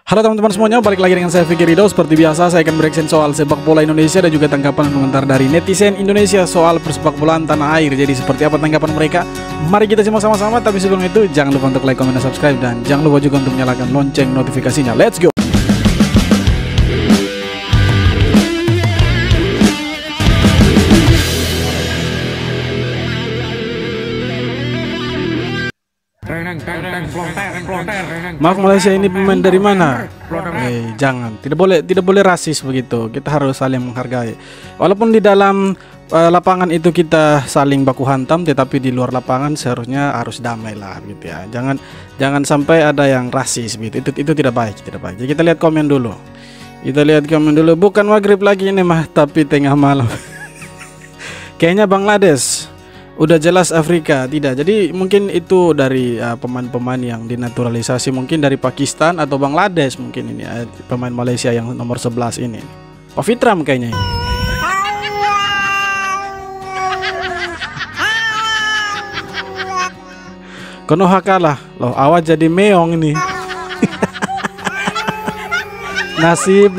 Halo teman-teman semuanya, balik lagi dengan saya Fikri Ridho. Seperti biasa saya akan bereaction soal sepak bola Indonesia dan juga tanggapan komentar dari netizen Indonesia soal persepak bolaan tanah air. Jadi seperti apa tanggapan mereka? Mari kita simak sama-sama. Tapi sebelum itu jangan lupa untuk like, komen, dan subscribe, dan jangan lupa juga untuk nyalakan lonceng notifikasinya. Let's go. Maaf, Malaysia ini pemain dari mana? Jangan, tidak boleh rasis begitu. Kita harus saling menghargai. Walaupun di dalam lapangan itu kita saling baku hantam, tetapi di luar lapangan seharusnya harus damai lah, gitu ya. Jangan sampai ada yang rasis gitu. Itu tidak baik, tidak baik. Jadi kita lihat komen dulu. Bukan maghrib lagi ini mah, tapi tengah malam. Kayaknya Bangladesh. Udah jelas Afrika, tidak. Jadi mungkin itu dari pemain-pemain yang dinaturalisasi, mungkin dari Pakistan atau Bangladesh mungkin ini pemain Malaysia yang nomor 11 ini. Pak Fitram kayaknya ini. Konoha kalah loh, awak jadi meong ini. Nasib.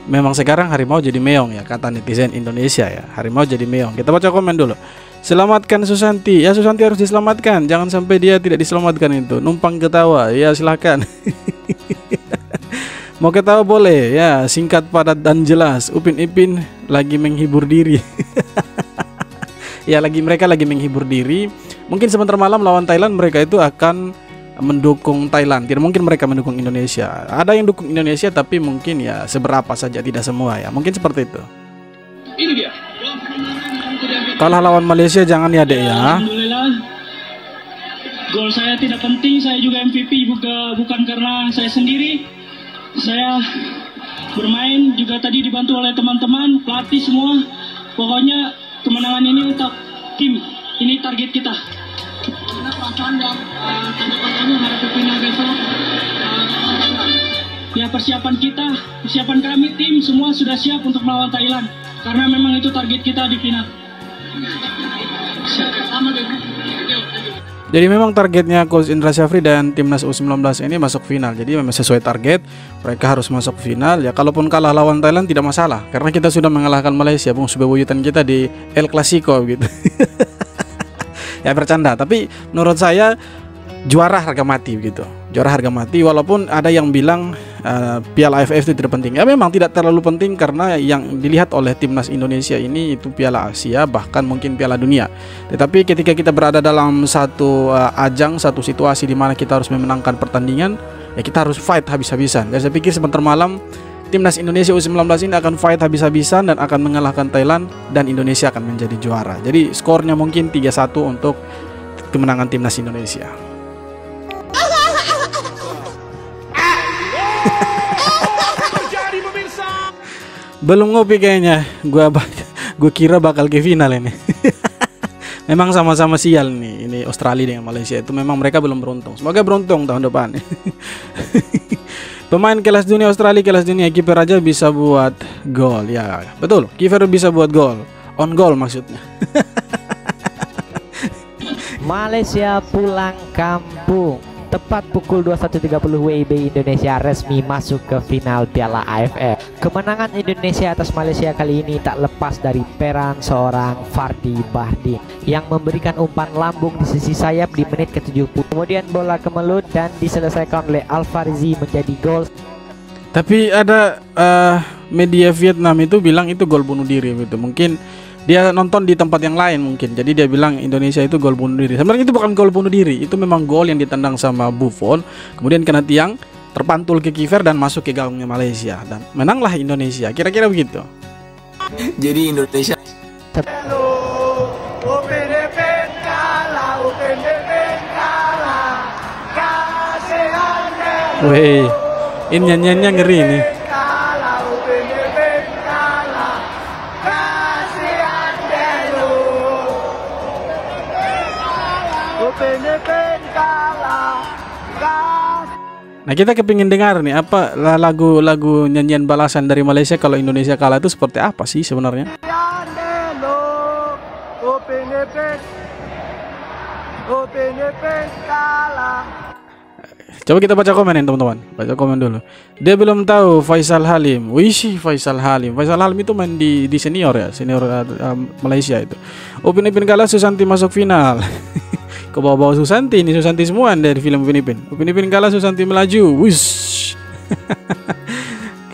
Memang sekarang harimau jadi meong ya, kata netizen Indonesia ya. Harimau jadi meong. Kita baca komen dulu. Selamatkan Susanti. Ya, Susanti harus diselamatkan. Jangan sampai dia tidak diselamatkan itu. Numpang ketawa. Ya, silakan. Mau ketawa boleh. Ya, singkat, padat, dan jelas. Upin Ipin lagi menghibur diri. Ya, mereka lagi menghibur diri. Mungkin sebentar malam lawan Thailand mereka itu akan mendukung Thailand. Tidak mungkin mereka mendukung Indonesia. Ada yang dukung Indonesia, tapi mungkin ya seberapa saja, tidak semua ya. Mungkin seperti itu. Ini dia. Kalah lawan Malaysia jangan ya, Dek ya. Alhamdulillah. Gol saya tidak penting, saya juga MVP bukan karena saya sendiri. Saya bermain juga tadi dibantu oleh teman-teman, pelatih semua. Pokoknya kemenangan ini untuk tim. Ini target kita. Ya, persiapan kami tim semua sudah siap untuk melawan Thailand karena memang itu target kita di final. Jadi memang targetnya Coach Indra Syafri dan timnas U19 ini masuk final. Jadi memang sesuai target, mereka harus masuk final. Ya, kalaupun kalah lawan Thailand tidak masalah karena kita sudah mengalahkan Malaysia, bebuyutan kita di El Clasico gitu. Ya, bercanda, tapi menurut saya juara harga mati begitu. Juara harga mati, walaupun ada yang bilang Piala AFF itu tidak penting. Ya, memang tidak terlalu penting karena yang dilihat oleh timnas Indonesia ini itu Piala Asia, bahkan mungkin Piala Dunia. Tetapi ketika kita berada dalam satu ajang, satu situasi di mana kita harus memenangkan pertandingan, ya kita harus fight habis-habisan. Dan saya pikir sebentar malam timnas Indonesia U19 ini akan fight habis-habisan dan akan mengalahkan Thailand, dan Indonesia akan menjadi juara. Jadi skornya mungkin 3-1 untuk kemenangan timnas Indonesia. Belum ngopi kayaknya. Gua kira bakal ke final ini. Memang sama-sama sial nih. Ini Australia dengan Malaysia itu memang mereka belum beruntung. Semoga beruntung tahun depan. Pemain kelas dunia Australia, kelas dunia, kiper aja bisa buat gol. Ya, betul. Kiper bisa buat gol. On goal maksudnya. Malaysia pulang kampung. Tepat pukul 21.30 WIB, Indonesia resmi masuk ke final Piala AFF. Kemenangan Indonesia atas Malaysia kali ini tak lepas dari peran seorang Fardi Bahdin yang memberikan umpan lambung di sisi sayap di menit ke-70. Kemudian bola kemelut dan diselesaikan oleh Al-Farizi menjadi gol. Tapi ada media Vietnam itu bilang itu gol bunuh diri gitu. Mungkin dia nonton di tempat yang lain mungkin. Jadi dia bilang Indonesia itu gol bunuh diri. Sebenarnya itu bukan gol bunuh diri. Itu memang gol yang ditendang sama Buffon, kemudian kena tiang, terpantul ke kiper dan masuk ke gawangnya Malaysia, dan menanglah Indonesia. Kira-kira begitu. Jadi Indonesia Weh, ini nyanyiannya ngeri ini. Nah, kita kepingin dengar nih apa lagu nyanyian balasan dari Malaysia kalau Indonesia kalah itu seperti apa sih sebenarnya? Open kalah. Coba kita baca komen ini teman-teman. Baca komen dulu. Dia belum tahu Faisal Halim. Wih, Faisal Halim. Faisal Halim itu main di senior ya, senior Malaysia itu. Upin Ipin kalah, Susanti masuk final. Ke bawah-bawah Susanti, ini Susanti semua dari film Upin Ipin. Upin Ipin kalah, Susanti melaju. Wish.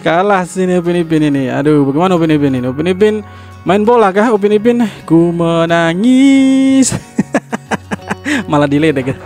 Kalah sini Upin Ipin ini. Aduh, bagaimana Upin Ipin ini? Upin Ipin main bola kah Upin Ipin? Ku menangis. Malah diledek.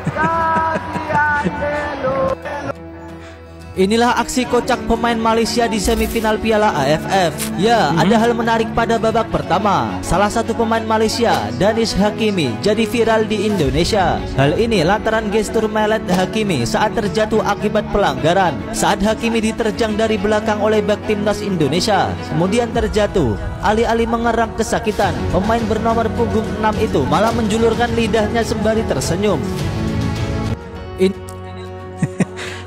Inilah aksi kocak pemain Malaysia di semifinal Piala AFF. Ya, ada hal menarik pada babak pertama. Salah satu pemain Malaysia, Danis Hakimi, jadi viral di Indonesia. Hal ini lantaran gestur melet Hakimi saat terjatuh akibat pelanggaran. Saat Hakimi diterjang dari belakang oleh bek timnas Indonesia, kemudian terjatuh. Alih-alih mengerang kesakitan, pemain bernomor punggung 6 itu malah menjulurkan lidahnya sembari tersenyum.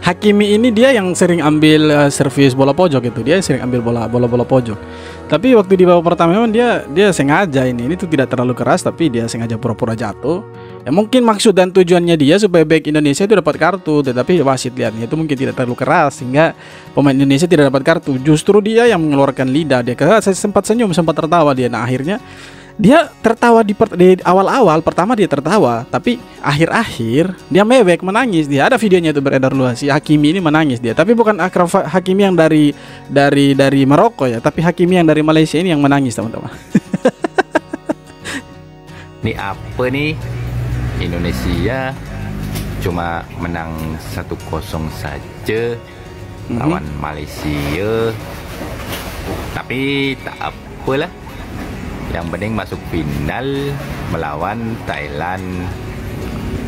Hakimi ini dia yang sering ambil servis bola pojok itu, dia sering ambil bola pojok. Tapi waktu di babak pertama memang dia sengaja ini tuh tidak terlalu keras, tapi dia sengaja pura-pura jatuh. Ya mungkin maksud dan tujuannya dia supaya bek Indonesia itu dapat kartu, tetapi wasit lihatnya itu mungkin tidak terlalu keras sehingga pemain Indonesia tidak dapat kartu. Justru dia yang mengeluarkan lidah, dia saya sempat senyum, sempat tertawa dia. Nah akhirnya dia tertawa di awal-awal, pertama dia tertawa, tapi akhir-akhir dia mewek, menangis. Dia ada videonya itu beredar luas, si Hakimi ini menangis dia. Tapi bukan Akraf Hakimi yang dari Maroko ya, tapi Hakimi yang dari Malaysia ini yang menangis teman-teman. Ini apa nih? Indonesia cuma menang 1-0 saja lawan Malaysia. Tapi tak apalah. Yang penting masuk final melawan Thailand.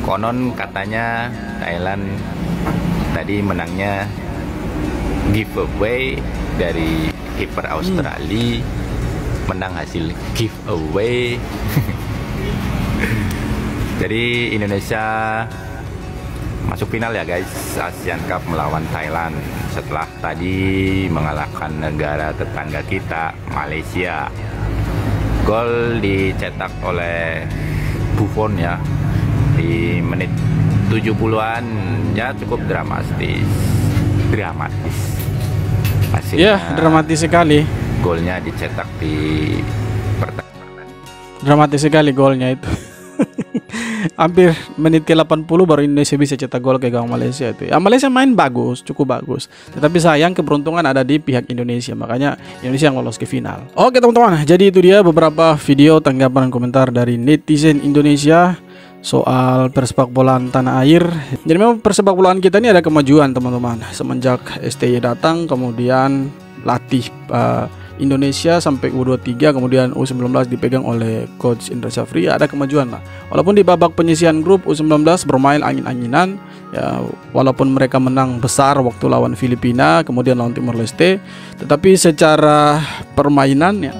Konon katanya Thailand tadi menangnya giveaway dari kiper Australia. Menang hasil giveaway. Jadi Indonesia masuk final ya guys, Asian Cup melawan Thailand. Setelah tadi mengalahkan negara tetangga kita, Malaysia. Gol dicetak oleh Buffon ya di menit 70-an, ya cukup dramatis. Hasilnya, ya dramatis sekali. Golnya dicetak di dramatis sekali golnya itu. Hampir menit ke 80 baru Indonesia bisa cetak gol ke gawang Malaysia itu. Ya Malaysia main bagus, cukup bagus. Tetapi sayang keberuntungan ada di pihak Indonesia. Makanya Indonesia yang lolos ke final. Oke teman-teman, jadi itu dia beberapa video tanggapan dan komentar dari netizen Indonesia soal persepak bolaan tanah air. Jadi memang persepak bolaan kita ini ada kemajuan teman-teman. Semenjak STY datang, kemudian latih Indonesia sampai U23, kemudian U19 dipegang oleh Coach Indra Syafri, ada kemajuan lah. Walaupun di babak penyisihan grup U19 bermain angin-anginan, ya walaupun mereka menang besar waktu lawan Filipina, kemudian lawan Timor Leste, tetapi secara permainan ya,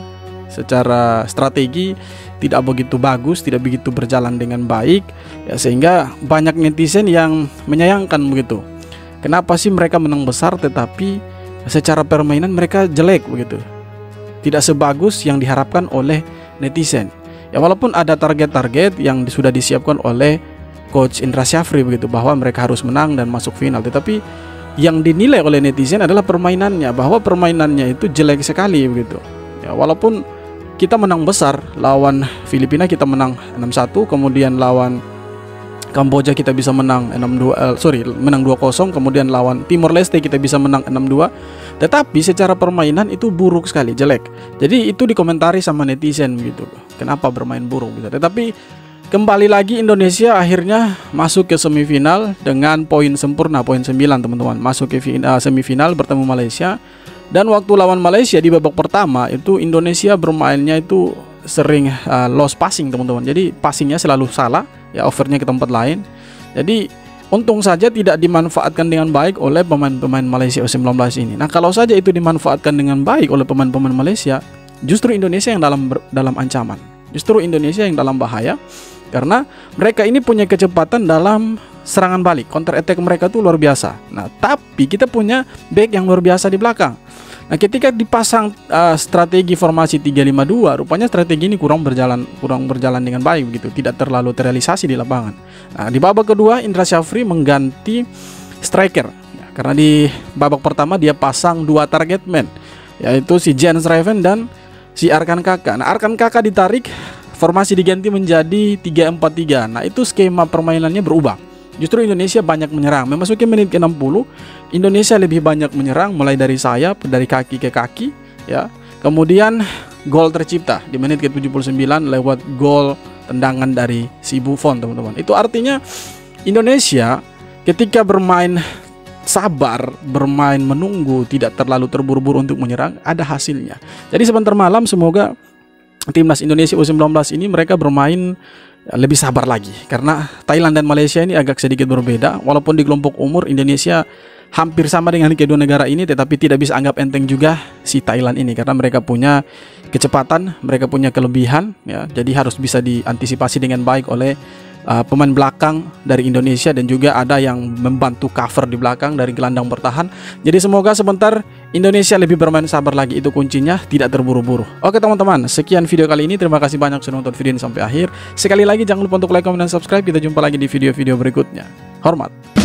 secara strategi tidak begitu bagus, tidak begitu berjalan dengan baik, ya sehingga banyak netizen yang menyayangkan begitu. Kenapa sih mereka menang besar tetapi secara permainan mereka jelek begitu? Tidak sebagus yang diharapkan oleh netizen. Ya walaupun ada target-target yang sudah disiapkan oleh Coach Indra Syafri begitu, bahwa mereka harus menang dan masuk final, tetapi yang dinilai oleh netizen adalah permainannya, bahwa permainannya itu jelek sekali begitu. Ya walaupun kita menang besar lawan Filipina, kita menang 6-1, kemudian lawan Kamboja kita bisa menang 2-0, kemudian lawan Timor Leste kita bisa menang 6-2. Tetapi secara permainan itu buruk sekali, jelek. Jadi itu dikomentari sama netizen gitu. Kenapa bermain buruk gitu. Tetapi kembali lagi Indonesia akhirnya masuk ke semifinal dengan poin sempurna, poin 9 teman-teman. Masuk ke semifinal bertemu Malaysia. Dan waktu lawan Malaysia di babak pertama itu Indonesia bermainnya itu sering lost passing teman-teman. Jadi passingnya selalu salah, ya overnya ke tempat lain. Jadi untung saja tidak dimanfaatkan dengan baik oleh pemain-pemain Malaysia U19 ini. Nah kalau saja itu dimanfaatkan dengan baik oleh pemain-pemain Malaysia, justru Indonesia yang dalam ancaman, justru Indonesia yang dalam bahaya, karena mereka ini punya kecepatan dalam serangan balik, counter attack mereka tuh luar biasa. Nah tapi kita punya back yang luar biasa di belakang. Nah ketika dipasang strategi formasi 3-5-2, rupanya strategi ini kurang berjalan dengan baik begitu, tidak terlalu terrealisasi di lapangan. Nah di babak kedua Indra Syafri mengganti striker ya, karena di babak pertama dia pasang 2 target man, yaitu si Jens Raven dan si Arkan Kakak. Nah, Arkan Kakak ditarik, formasi diganti menjadi 3-4-3. Nah, itu skema permainannya berubah. Justru Indonesia banyak menyerang. Memasuki menit ke-60, Indonesia lebih banyak menyerang mulai dari sayap, dari kaki ke kaki ya. Kemudian gol tercipta di menit ke-79 lewat gol tendangan dari si Buffon, teman-teman. Itu artinya Indonesia ketika bermain sabar, bermain menunggu, tidak terlalu terburu-buru untuk menyerang, ada hasilnya. Jadi sebentar malam semoga timnas Indonesia U19 ini mereka bermain lebih sabar lagi, karena Thailand dan Malaysia ini agak sedikit berbeda. Walaupun di kelompok umur Indonesia hampir sama dengan kedua negara ini, tetapi tidak bisa anggap enteng juga si Thailand ini, karena mereka punya kecepatan, mereka punya kelebihan ya. Jadi harus bisa diantisipasi dengan baik oleh pemain belakang dari Indonesia, dan juga ada yang membantu cover di belakang dari gelandang bertahan. Jadi semoga sebentar Indonesia lebih bermain sabar lagi, itu kuncinya, tidak terburu-buru. Oke teman-teman, sekian video kali ini. Terima kasih banyak sudah nonton video ini sampai akhir. Sekali lagi jangan lupa untuk like, comment, dan subscribe. Kita jumpa lagi di video-video berikutnya. Hormat.